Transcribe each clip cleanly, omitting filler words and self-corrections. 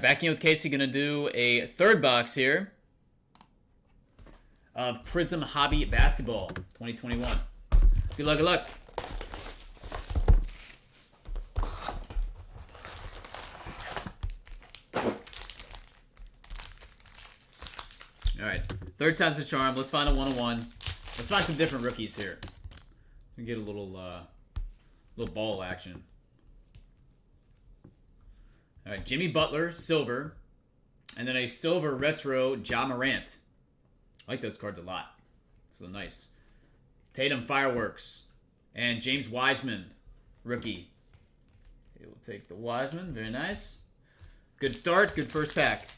back in with Casey. Going to do a third box here of Prizm Hobby Basketball 2021. Good luck, good luck. All right, third time's a charm. Let's find a 101. Let's find some different rookies here. We get a little ball action. All right, Jimmy Butler, silver, and then a silver retro Ja Morant. I like those cards a lot. So nice. Tatum Fireworks and James Wiseman, rookie. Okay, we'll take the Wiseman. Very nice. Good start. Good first pack.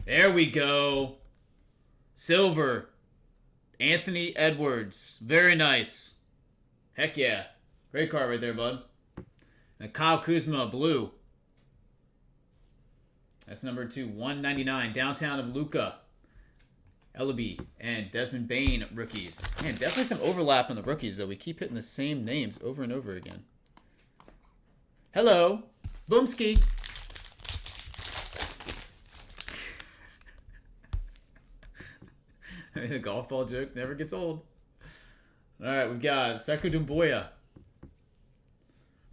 There we go. Silver. Anthony Edwards. Very nice. Heck yeah. Great card right there, bud. And Kyle Kuzma, blue. That's number 2/199. Downtown of Luka. Ellaby and Desmond Bane, rookies. Man, definitely some overlap on the rookies, though. We keep hitting the same names over and over again. Hello. Boomski. The golf ball joke never gets old. All right, we've got Sekou Doumbouya,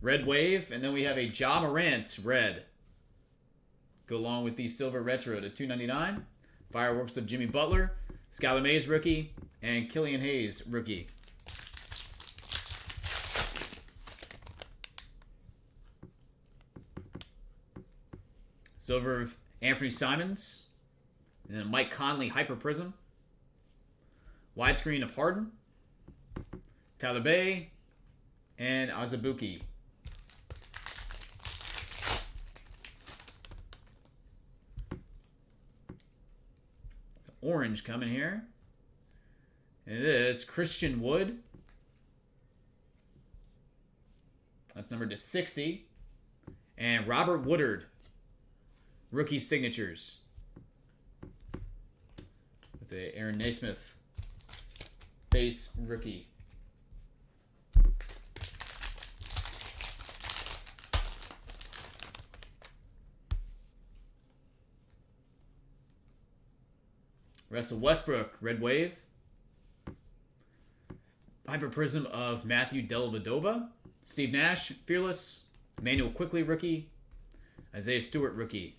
red wave, and then we have a Ja Morant red. Go along with the silver retro to $2.99. Fireworks of Jimmy Butler, Skylar Mays rookie, and Killian Hayes rookie. Silver of Anthony Simons, and then Mike Conley Hyper Prizm. Widescreen of Harden, Tyler Bay, and Azubuike. Orange coming here. And it is Christian Wood. That's numbered to 60. And Robert Woodard, rookie signatures. With the Aaron Naismith base rookie. Russell Westbrook, red wave. Hyper Prizm of Matthew Dellavedova. Steve Nash, fearless. Emmanuel Quickley, rookie. Isaiah Stewart, rookie.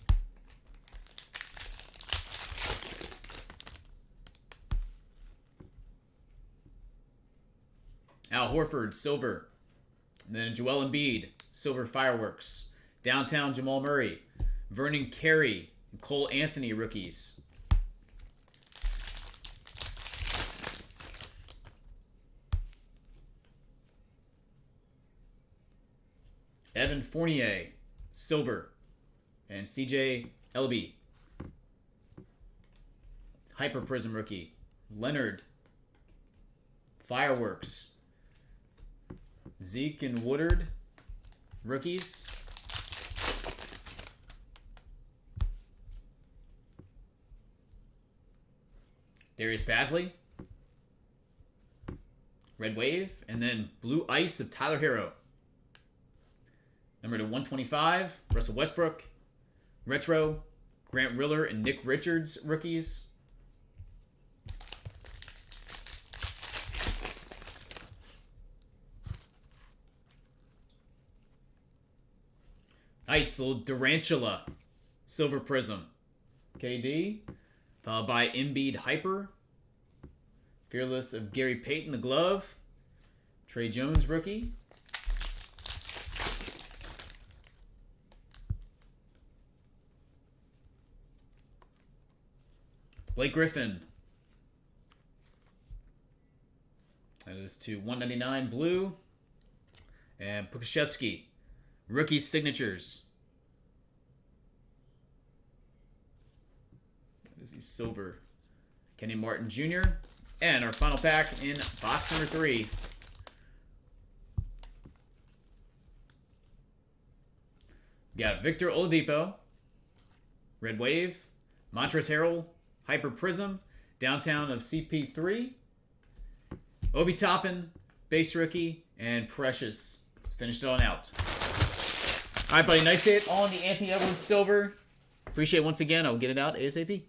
Al Horford, silver. And then Joel Embiid, silver fireworks. Downtown Jamal Murray. Vernon Carey, and Cole Anthony, rookies. Evan Fournier, silver. And CJ Ellaby, Hyper Prizm rookie. Leonard, fireworks. Zeke and Woodard, rookies. Darius Bazley, red wave. And then blue ice of Tyler Hero. Number to 125, Russell Westbrook, retro. Grant Riller and Nick Richards, rookies. Nice little Durantula, silver Prizm. KD, followed by Embiid Hyper. Fearless of Gary Payton, the glove. Trey Jones, rookie. Blake Griffin. That is to 199 blue. And Pukashevsky, rookie signatures. That is the silver. Kenny Martin Jr. And our final pack in box number 3. We got Victor Oladipo, red wave. Montrezl Harrell, Hyper Prizm, Downtown of CP3, Obi Toppin, base rookie, and Precious. Finished it on out. All right, buddy. Nice hit on the Anthony Edwards silver. Appreciate it once again. I'll get it out ASAP.